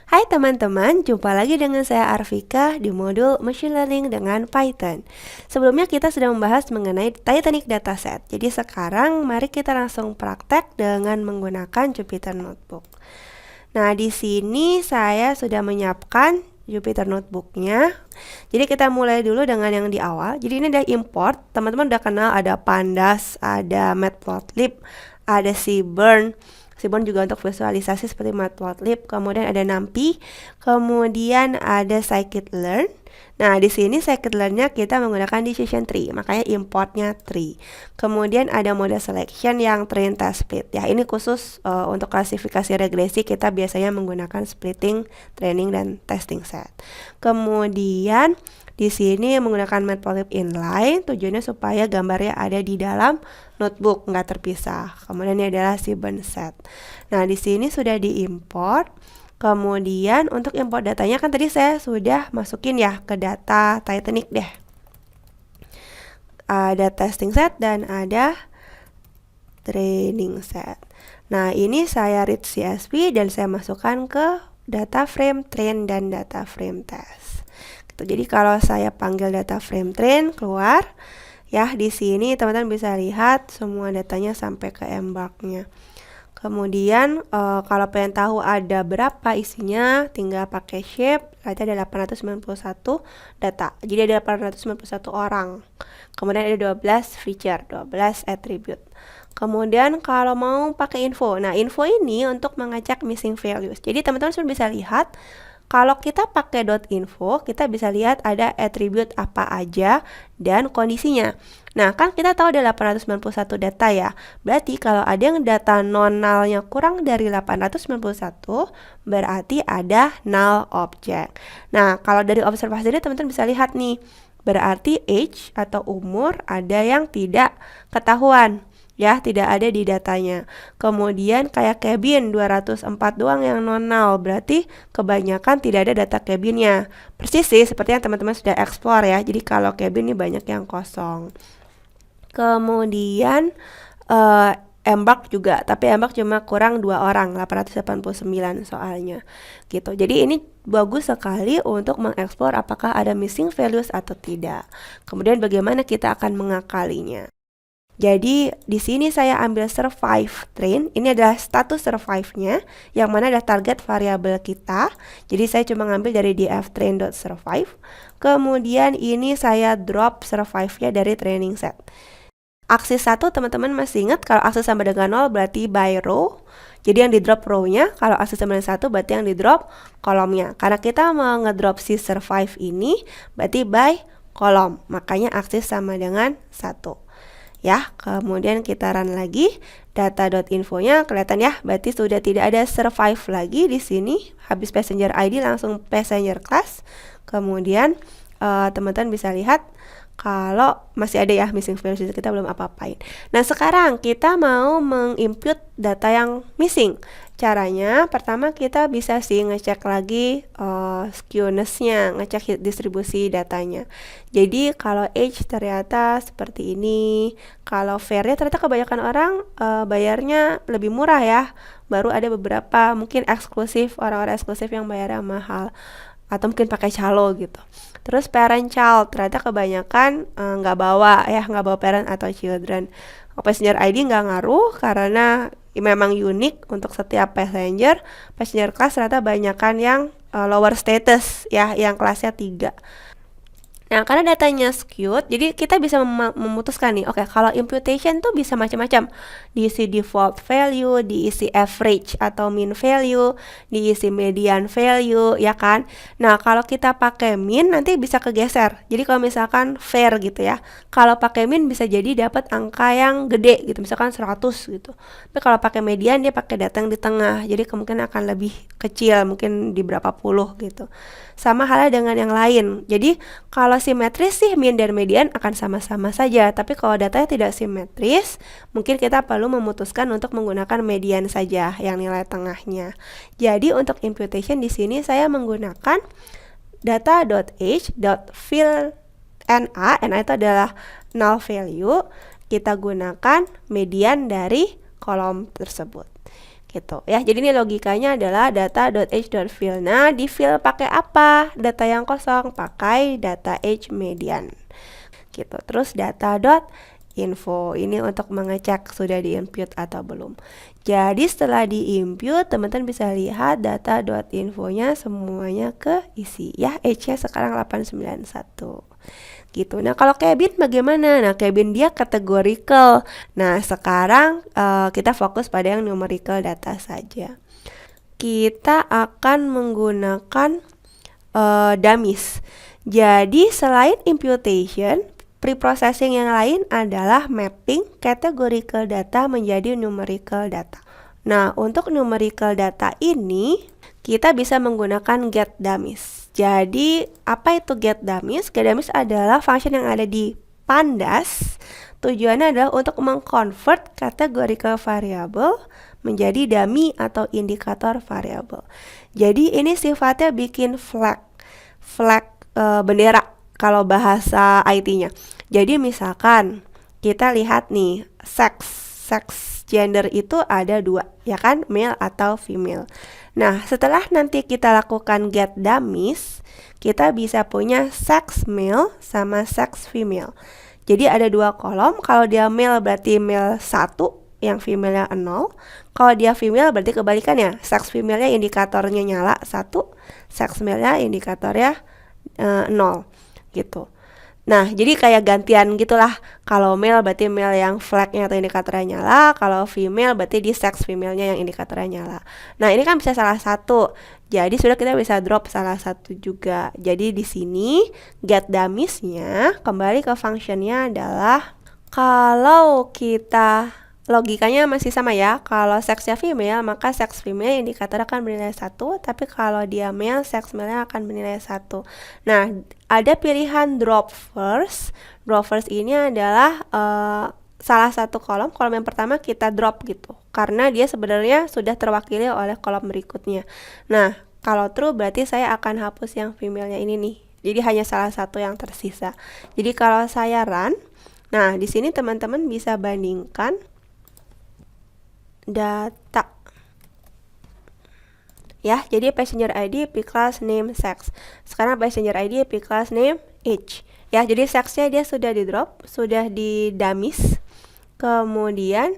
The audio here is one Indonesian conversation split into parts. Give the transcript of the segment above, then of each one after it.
Hai teman-teman, jumpa lagi dengan saya Arvika di modul Machine Learning dengan Python. Sebelumnya kita sudah membahas mengenai Titanic Dataset. Jadi sekarang mari kita langsung praktek dengan menggunakan Jupyter Notebook. Nah, di sini saya sudah menyiapkan Jupyter Notebooknya. Jadi kita mulai dulu dengan yang di awal. Jadi ini ada import. Teman-teman udah kenal ada Pandas, ada Matplotlib, ada Seaborn. Seaborn juga untuk visualisasi seperti Matplotlib, kemudian ada NumPy, kemudian ada Scikit-learn. Nah, di sini Scikit-learn-nya kita menggunakan decision tree, makanya importnya tree. Kemudian ada model selection yang train test split. Ya, ini khusus untuk klasifikasi regresi kita biasanya menggunakan splitting, training dan testing set. Kemudian di sini menggunakan Matplotlib inline, tujuannya supaya gambarnya ada di dalam notebook, nggak terpisah. Kemudian ini adalah Seaborn set. Nah, di sini sudah diimport. Kemudian untuk import datanya kan tadi saya sudah masukin ya ke data Titanic deh. Ada testing set dan ada training set. Nah, ini saya read CSV dan saya masukkan ke data frame train dan data frame test. Jadi kalau saya panggil data frame train keluar, ya di sini teman-teman bisa lihat semua datanya sampai ke embarknya. Kemudian kalau pengen tahu ada berapa isinya, tinggal pakai shape. Berarti ada 891 data. Jadi ada 891 orang. Kemudian ada 12 feature, 12 attribute. Kemudian kalau mau pakai info, nah info ini untuk mengacak missing values. Jadi teman-teman sudah bisa lihat. Kalau kita pakai .info, kita bisa lihat ada attribute apa aja dan kondisinya. Nah, kan kita tahu ada 891 data ya. Berarti kalau ada yang data non-nullnya kurang dari 891, berarti ada null object. Nah, kalau dari observasi ini teman-teman bisa lihat nih. Berarti age atau umur ada yang tidak ketahuan. Ya, tidak ada di datanya. Kemudian kayak cabin 204 doang yang non-null, berarti kebanyakan tidak ada data cabinnya. Persis sih seperti yang teman-teman sudah explore ya. Jadi kalau cabin ini banyak yang kosong. Kemudian embark juga, tapi embark cuma kurang 2 orang, 889 soalnya. Gitu. Jadi ini bagus sekali untuk mengeksplor apakah ada missing values atau tidak. Kemudian bagaimana kita akan mengakalinya. Jadi di sini saya ambil survive train. Ini adalah status survive-nya, yang mana ada target variabel kita. Jadi saya cuma ngambil dari dftrain.survive. Kemudian ini saya drop survive-nya dari training set. Aksis 1 teman-teman masih ingat kalau aksis sama dengan 0 berarti by row. Jadi yang di drop row-nya, kalau aksis sama dengan 1 berarti yang di drop kolomnya. Karena kita mau ngedrop si survive ini berarti by kolom. Makanya aksis sama dengan 1. Ya, kemudian kita run lagi data.info-nya kelihatan ya, berarti sudah tidak ada survive lagi di sini. Habis passenger ID langsung passenger class. Kemudian teman-teman bisa lihat kalau masih ada ya missing values, kita belum apa-apain. Nah, sekarang kita mau menginput data yang missing. Caranya pertama kita bisa sih ngecek lagi skewness-nya, ngecek distribusi datanya. Jadi kalau age ternyata seperti ini, kalau fairnya ternyata kebanyakan orang bayarnya lebih murah ya. Baru ada beberapa mungkin eksklusif, orang-orang eksklusif yang bayarnya mahal. Atau mungkin pakai calo gitu. Terus parent child, ternyata kebanyakan nggak bawa parent atau children. Passenger ID nggak ngaruh karena memang unik untuk setiap passenger. Passenger class ternyata banyakan yang lower status ya, yang kelasnya 3. Nah, karena datanya skewed, jadi kita bisa memutuskan nih, oke, kalau imputation tuh bisa macam-macam. Diisi default value, diisi average atau mean value, diisi median value, ya kan? Nah, kalau kita pakai mean nanti bisa kegeser. Jadi kalau misalkan fair gitu ya. Kalau pakai mean bisa jadi dapat angka yang gede gitu, misalkan 100 gitu. Tapi kalau pakai median dia pakai data yang di tengah. Jadi kemungkinan akan lebih kecil, mungkin di berapa puluh gitu. Sama halnya dengan yang lain. Jadi kalau simetris sih mean dan median akan sama-sama saja, tapi kalau datanya tidak simetris, mungkin kita perlu memutuskan untuk menggunakan median saja yang nilai tengahnya. Jadi untuk imputation di sini saya menggunakan data.age.fill.na, na itu adalah null value. Kita gunakan median dari kolom tersebut. gitu ya. Jadi ini logikanya adalah data.age.fill. Nah, di fill pakai apa? Data yang kosong pakai data age median. Gitu. Terus data.info ini untuk mengecek sudah diinput atau belum. Jadi setelah diinput, teman-teman bisa lihat data.info-nya semuanya keisi ya. Age-nya sekarang 891. Gitu. Nah, kalau cabin bagaimana? Nah, cabin dia categorical. Nah, sekarang kita fokus pada yang numerical data saja. Kita akan menggunakan dummies. Jadi, selain imputation, preprocessing yang lain adalah mapping categorical data menjadi numerical data. Nah, untuk numerical data ini kita bisa menggunakan getDummies. Jadi, apa itu getDummies? GetDummies adalah function yang ada di Pandas. Tujuannya adalah untuk mengconvert categorical variable menjadi dummy atau indikator variable. Jadi, ini sifatnya bikin flag bendera kalau bahasa IT-nya. Jadi, misalkan kita lihat nih, sex gender itu ada dua, ya kan, male atau female. Nah, setelah nanti kita lakukan getDummies, kita bisa punya sex male sama sex female. Jadi ada dua kolom. Kalau dia male berarti male 1, yang female-nya 0. Kalau dia female berarti kebalikannya. Sex female-nya indikatornya nyala 1, sex male-nya indikatornya 0 gitu. Nah, jadi kayak gantian gitulah. Kalau male berarti male yang flagnya atau indikatornya nyala. Kalau female berarti di sex female-nya yang indikatornya nyala. Nah, ini kan bisa salah satu. Jadi sudah kita bisa drop salah satu juga. Jadi di sini getDummies-nya kembali ke function-nya adalah kalau kita logikanya masih sama ya. Kalau seksnya female, maka seks female indikator akan bernilai 1. Tapi kalau dia male, seks male akan bernilai 1. Nah, ada pilihan drop first. Drop first ini adalah salah satu kolom yang pertama kita drop gitu. Karena dia sebenarnya sudah terwakili oleh kolom berikutnya. Nah, kalau true berarti saya akan hapus yang female-nya ini nih. Jadi hanya salah satu yang tersisa. Jadi kalau saya run, nah di sini teman-teman bisa bandingkan data ya. Jadi passenger ID, P-class, name, sex. Sekarang passenger ID, P-class, name, age ya. Jadi sexnya dia sudah di drop, sudah di dummies, kemudian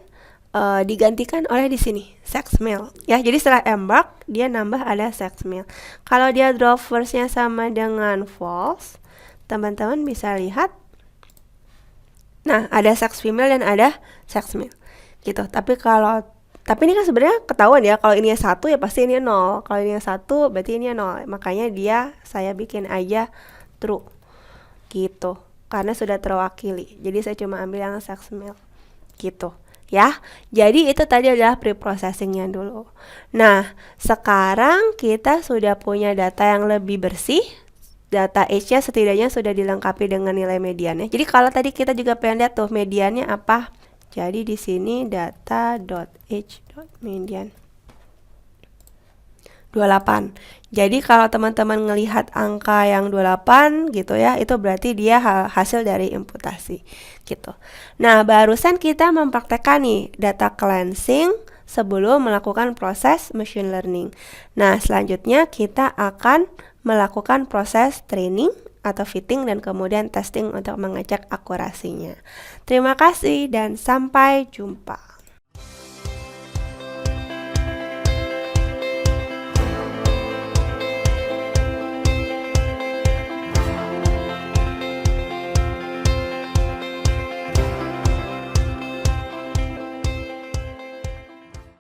digantikan oleh di sini sex male ya. Jadi setelah embark dia nambah ada sex male. Kalau dia drop first-nya sama dengan false, teman-teman bisa lihat, nah ada sex female dan ada sex male gitu. Tapi ini kan sebenarnya ketahuan ya, kalau ini 1 ya pasti ini 0. Kalau ini 1 berarti ini 0. Makanya saya bikin aja true gitu. Karena sudah terwakili. Jadi saya cuma ambil yang sex male gitu ya. Jadi itu tadi adalah preprocessingnya dulu. Nah, sekarang kita sudah punya data yang lebih bersih. Data age-nya setidaknya sudah dilengkapi dengan nilai mediannya. Jadi kalau tadi kita juga pengen lihat tuh mediannya apa. Jadi di sini data.age.median 28. Jadi kalau teman-teman ngelihat angka yang 28 gitu ya, itu berarti dia hasil dari imputasi gitu. Nah, barusan kita mempraktekkan nih data cleansing sebelum melakukan proses machine learning. Nah, selanjutnya kita akan melakukan proses training atau fitting dan kemudian testing untuk mengecek akurasinya. Terima kasih dan sampai jumpa.